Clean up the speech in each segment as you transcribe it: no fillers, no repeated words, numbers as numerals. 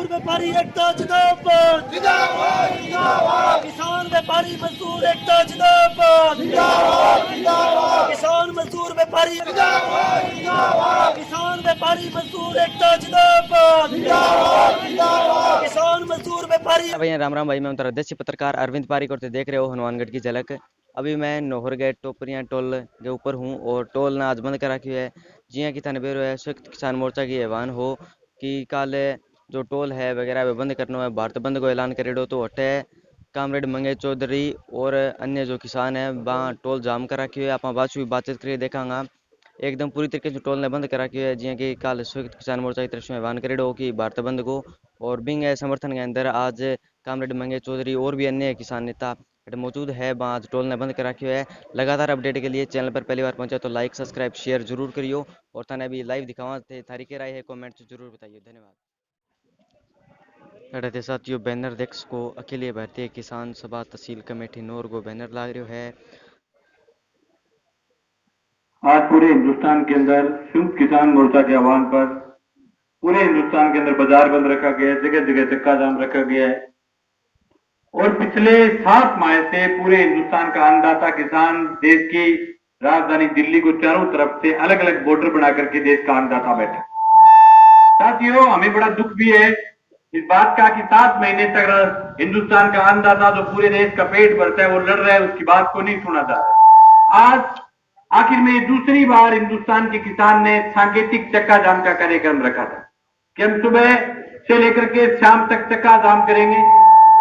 मजदूर व्यापारी एकता जिंदाबाद, जिंदाबाद जिंदाबाद किसान व्यापारी मजदूर एकता जिंदाबाद, जिंदाबाद जिंदाबाद किसान मजदूर व्यापारी जिंदाबाद जिंदाबाद किसान व्यापारी मजदूर एकता जिंदाबाद, जिंदाबाद किसान मजदूर व्यापारी। भाई राम राम भाई, मैं उत्तर देसी पत्रकार अरविंद पारिक और देख रहे हो हनुमानगढ़ की झलक। अभी मैं नोहर गेट टोपरियां टोल के ऊपर हूँ और टोल ना आज बंद करा रखी है। जियां कि थाने बेरो है संयुक्त किसान मोर्चा की ऐलान हो कि कल जो टोल है वगैरह वे बंद करना है, भारत बंद को ऐलान करेडो तो हटे कामरेड मंगे चौधरी और अन्य जो किसान है वहाँ टोल जाम कर रखी है। आप बात बातचीत करके देखांगा एकदम पूरी तरीके से टोल ने बंद करा रखी है। जियां कि कल संयुक्त किसान मोर्चा की तरफ से ऐलान करेडो कि भारत बंद को और बिंग समर्थन के अंदर आज कामरेड मंगे चौधरी और भी अन्य किसान नेता मौजूद है। आज टोल ने बंद कर रखी है। लगातार अपडेट के लिए चैनल पर पहली बार पहुंचा तो लाइक सब्सक्राइब शेयर जरूर करियो और थाने अभी लाइव दिखावा थे थारी के राय है कमेंट जरूर बताइए। धन्यवाद। लड़ते साथियों बैनर देख को अखिल भारतीय किसान सभा तहसील कमेटी नोर को बैनर लाग रहा है। आज पूरे हिंदुस्तान के अंदर संयुक्त किसान मोर्चा के आह्वान पर पूरे हिंदुस्तान के अंदर बाजार बंद रखा गया है, जगह जगह चक्का जाम रखा गया है और पिछले 7 माह से पूरे हिंदुस्तान का अन्नदाता किसान देश की राजधानी दिल्ली को चारों तरफ से अलग अलग बॉर्डर बना करके देश का अन्नदाता बैठा। साथियों, हमें बड़ा दुख भी है इस बात का कि 7 महीने तक हिंदुस्तान का अन्नदाता जो पूरे देश का पेट भरता है वो लड़ रहा है, उसकी बात को नहीं सुना जा रहा। आज आखिर में दूसरी बार हिंदुस्तान के किसान ने सांकेतिक चक्का जाम का कार्यक्रम रखा था कि हम सुबह से लेकर के शाम तक चक्का जाम करेंगे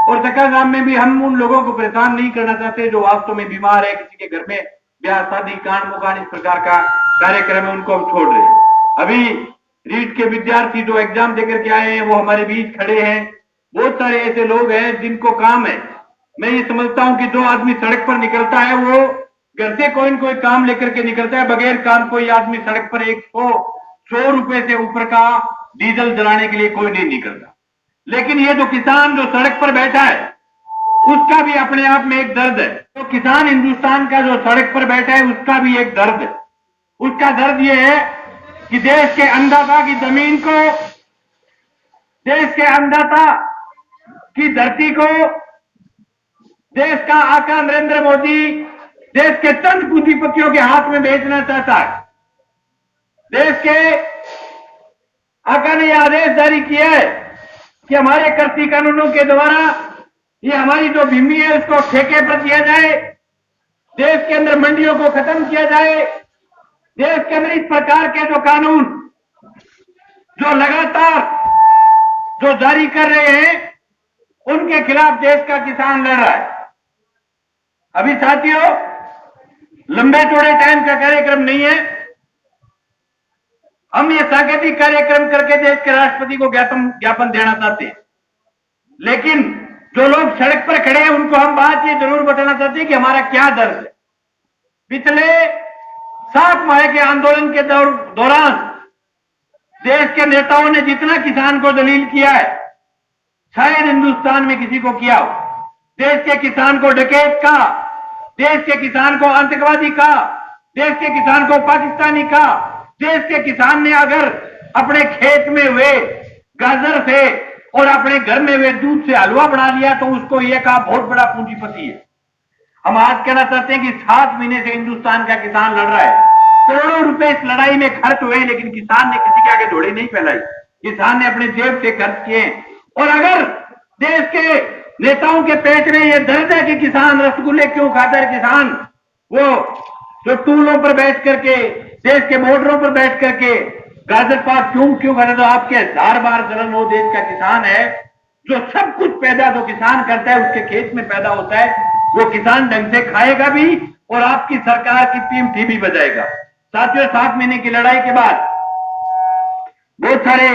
और चक्का जाम में भी हम उन लोगों को परेशान नहीं करना चाहते जो वास्तव में बीमार है, किसी के घर में ब्याह शादी कांड मुकान इस प्रकार का कार्यक्रम है उनको हम छोड़ रहे हैं। अभी रीट के विद्यार्थी जो एग्जाम देकर के आए हैं वो हमारे बीच खड़े हैं। बहुत सारे ऐसे लोग हैं जिनको काम है। मैं ये समझता हूं कि जो आदमी सड़क पर निकलता है वो घर से कोई न कोई काम लेकर के निकलता है। बगैर काम कोई आदमी सड़क पर 100 रुपए से ऊपर का डीजल जलाने के लिए कोई नहीं निकलता। लेकिन ये जो किसान जो सड़क पर बैठा है उसका भी अपने आप में एक दर्द है। तो किसान हिंदुस्तान का जो सड़क पर बैठा है उसका भी एक दर्द है। उसका दर्द ये है कि देश के अन्नदाता की जमीन को, देश के अन्नदाता की धरती को देश का आका नरेंद्र मोदी देश के चंद पूंजीपतियों के हाथ में बेचना चाहता है। देश के आका ने यह आदेश जारी किया है कि हमारे कृषि कानूनों के द्वारा ये हमारी जो भूमि है उसको ठेके पर दिया जाए, देश के अंदर मंडियों को खत्म किया जाए। देश के अंदर इस प्रकार के जो कानून जो लगातार जो जारी कर रहे हैं उनके खिलाफ देश का किसान लड़ रहा है। अभी साथियों, लंबे चौड़े टाइम का कार्यक्रम नहीं है। हम ये सांकेतिक कार्यक्रम करके देश के राष्ट्रपति को ज्ञापन देना चाहते हैं, लेकिन जो लोग सड़क पर खड़े हैं उनको हम बात ये जरूर बताना चाहते हैं कि हमारा क्या दर्द है। पिछले 7 माह के आंदोलन के दौरान देश के नेताओं ने जितना किसान को दलील किया है शायद हिंदुस्तान में किसी को किया हो। देश के किसान को डकैत का, देश के किसान को आतंकवादी का, देश के किसान को पाकिस्तानी का। देश के किसान ने अगर अपने खेत में हुए गाजर से और अपने घर में हुए दूध से हलवा बना लिया तो उसको यह कहा बहुत बड़ा पूंजीपति है। हम आज कहना चाहते हैं कि 7 महीने से हिंदुस्तान का किसान लड़ रहा है। करोड़ों रुपए इस लड़ाई में खर्च हुए लेकिन किसान ने किसी के आगे धोड़ी नहीं फैलाई। किसान ने अपने जेब से खर्च किए। और अगर देश के नेताओं के पेट में यह दर्द है कि किसान रसगुल्ले क्यों खाता है, किसान वो जो टूलों पर बैठ करके देश के बॉर्डरों पर बैठ करके गाजर पाक क्यों खाता, तो आपके 1000 बार जलन वो देश का किसान है जो सब कुछ पैदा जो किसान करता है उसके खेत में पैदा होता है। वो किसान ढंग से खाएगा भी और आपकी सरकार की टीमठी भी बजाएगा। साथियों, 7 महीने की लड़ाई के बाद बहुत सारे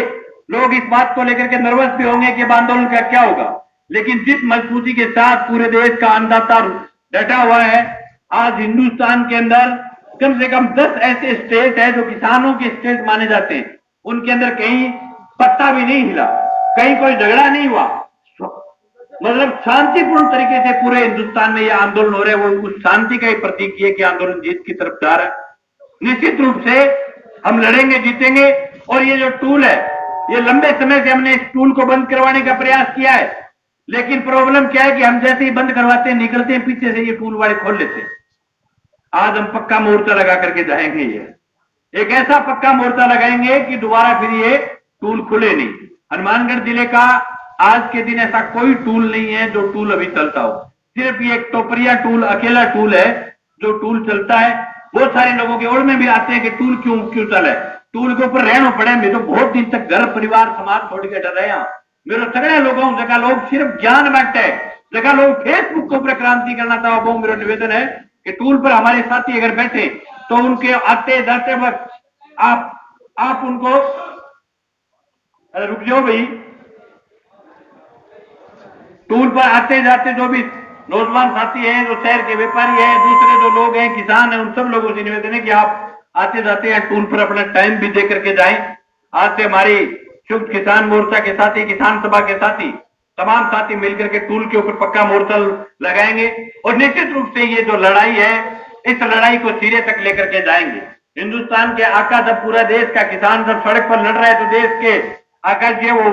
लोग इस बात को लेकर के नर्वस भी होंगे कि आंदोलन का क्या होगा, लेकिन जिस मजबूती के साथ पूरे देश का अन्नदाता डटा हुआ है, आज हिंदुस्तान के अंदर कम से कम 10 ऐसे स्टेट है जो किसानों के स्टेट माने जाते हैं। उनके अंदर कहीं पत्ता भी नहीं हिला, कहीं कोई झगड़ा नहीं हुआ, मतलब शांतिपूर्ण तरीके से पूरे हिंदुस्तान में यह आंदोलन हो रहा है। वो उस शांति का ही प्रतीक है कि आंदोलन जीत की तरफ जा रहा है। निश्चित रूप से हम लड़ेंगे, जीतेंगे। और ये जो टूल है ये लंबे समय से हमने इस टूल को बंद करवाने का प्रयास किया है, लेकिन प्रॉब्लम क्या है कि हम जैसे ही बंद करवाते हैं निकलते हैं पीछे से ये टूल वाले खोल लेते हैं। आज हम पक्का मोर्चा लगा करके जाएंगे, ये एक ऐसा पक्का मोर्चा लगाएंगे कि दोबारा फिर ये टूल खुले नहीं। हनुमानगढ़ जिले का आज के दिन ऐसा कोई टूल नहीं है जो टूल अभी चलता हो, सिर्फ ये एक टोपरिया टूल अकेला टूल है जो टूल चलता है। बहुत सारे लोगों के ओर में भी आते हैं कि टूल क्यों चल है, टूल के ऊपर रहना पड़े। मैं तो बहुत दिन तक घर परिवार समाज छोड़ के डर रहे मेरे सगड़े लोगों जगह लोग सिर्फ ज्ञान बांटे, जगह लोग फेसबुक के ऊपर क्रांति करना चाहो। वो मेरा निवेदन है कि टूल पर हमारे साथी अगर बैठे तो उनके आते जाते वक्त आप उनको, अरे रुक जाओ भाई, टूल पर आते जाते जो भी नौजवान साथी हैं, जो शहर के व्यापारी हैं, दूसरे जो लोग हैं, किसान हैं, उन सब लोगों से निवेदन है कि आप आते जाते हैं टूल पर अपना टाइम भी दे करके जाएं। आज से हमारी संयुक्त किसान मोर्चा के साथी, किसान सभा के साथी, तमाम साथी मिलकर के टूल के ऊपर पक्का मोर्चा लगाएंगे और निश्चित रूप से ये जो लड़ाई है इस लड़ाई को सिरे तक लेकर के जाएंगे। हिंदुस्तान के आका जब पूरा देश का किसान जब सड़क पर लड़ रहा है तो देश के आका जी वो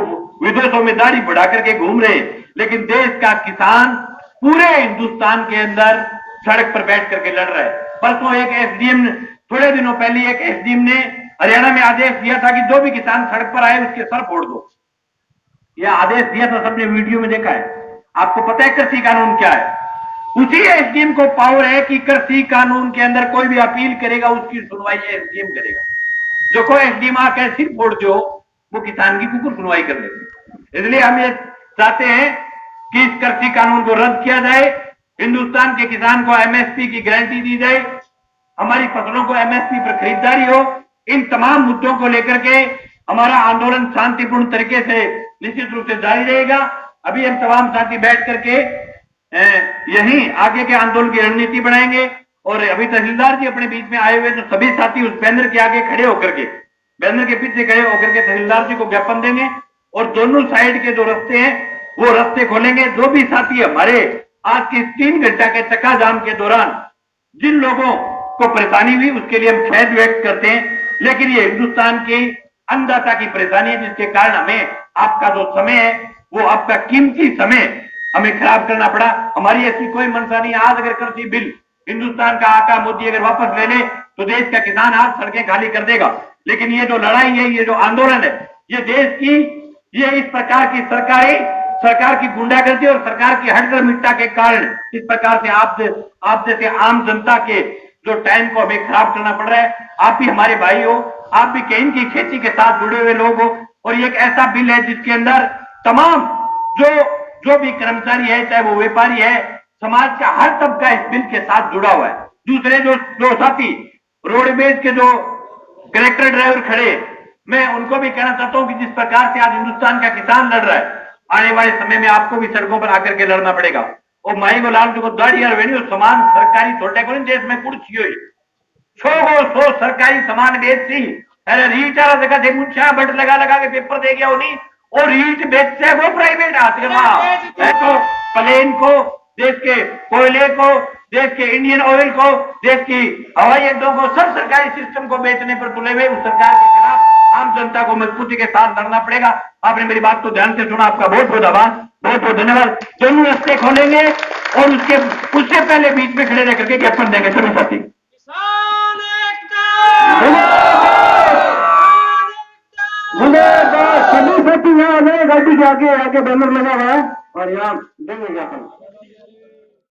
विदेशों में दाढ़ी बढ़ा करके घूम रहे, लेकिन देश का किसान पूरे हिंदुस्तान के अंदर सड़क पर बैठ करके लड़ रहा है। परसों एक एसडीएम, थोड़े दिनों पहले एक एसडीएम ने हरियाणा में आदेश दिया था कि जो भी किसान सड़क पर आए उसके सर फोड़ दो। यह आदेश दिया था, सबने वीडियो में देखा है। आपको पता है कृषि कानून क्या है? उसी एसडीएम को पावर है कि कृषि कानून के अंदर कोई भी अपील करेगा उसकी सुनवाई एसडीएम करेगा। जो कोई एसडीएम आकर सिर फोड़ दो वो किसान की कुकुर सुनवाई कर लेते। इसलिए हम ये चाहते हैं कि इस कृषि कानून को रद्द किया जाए, हिंदुस्तान के किसान को एमएसपी की गारंटी दी जाए, हमारी फसलों को एमएसपी पर खरीदारी हो। इन तमाम मुद्दों को लेकर के हमारा आंदोलन शांतिपूर्ण तरीके से निश्चित रूप से जारी रहेगा। अभी हम तमाम साथी बैठ करके यहीं आगे के आंदोलन की रणनीति बनाएंगे और अभी तहसीलदार जी अपने बीच में आए हुए तो सभी साथी उस बैनर के आगे खड़े होकर के, बैनर के पीछे खड़े होकर के तहसीलदार जी को ज्ञापन देंगे और दोनों साइड के जो रास्ते हैं वो रास्ते खोलेंगे। जो भी साथी हमारे आज के 3 घंटा के चक्का जाम के दौरान जिन लोगों को परेशानी हुई उसके लिए हम खेद व्यक्त करते हैं, लेकिन ये हिंदुस्तान की अन्नदाता की परेशानी है जिसके कारण हमें आपका जो समय है वो आपका कीमती समय हमें खराब करना पड़ा। हमारी ऐसी कोई मंशा नहीं। आज अगर कृषि बिल हिंदुस्तान का आका मोदी अगर वापस ले ले तो देश का किसान आज सड़कें खाली कर देगा, लेकिन ये जो लड़ाई है, ये जो आंदोलन है, ये देश की, ये इस प्रकार की सरकार की गुंडागर्दी और सरकार की हठधर्मिता के कारण इस प्रकार से आप जैसे आम जनता के जो टाइम को हमें खराब करना पड़ रहा है। आप भी हमारे भाई हो, आप भी कहीं की खेती के साथ जुड़े हुए लोग हो और ये एक ऐसा बिल है जिसके अंदर तमाम जो भी कर्मचारी है, चाहे वो व्यापारी है, समाज का हर तबका इस बिल के साथ जुड़ा हुआ है। दूसरे जो साथी रोडवेज के जो कलेक्टर ड्राइवर खड़े, मैं उनको भी कहना चाहता हूं कि जिस प्रकार से आज हिंदुस्तान का किसान लड़ रहा है, आने वाले समय में आपको भी सड़कों पर आकर के लड़ना पड़ेगा। और माई को लाल को दाढ़ी और वेणी समान सरकारी छोटे को देश में कुर्सी हुई 100 सरकारी सामान बेचती, अरे रीच वाला जगह से मुझे बट लगा के पेपर दे गया उन्हीं और रीच बेचते वो प्राइवेट हाथ के तो प्लेन को, देश के कोयले को, देश के इंडियन ऑयल को, देश की हवाई अड्डों को, सब सरकारी सिस्टम को बेचने पर तुले हुए उस सरकार के खिलाफ आम जनता को मजबूती के साथ लड़ना पड़ेगा। आपने मेरी बात को ध्यान से सुना, आपका बहुत बहुत आभार, बहुत बहुत धन्यवाद। दोनों रास्ते खोलेंगे और उससे पहले बीच में खड़े रह करके ज्ञापन देंगे सभी साथी। सभी साथी यहाँ गाड़ी के आगे बैनर लगा हुआ है और यहाँ देंगे ज्ञापन।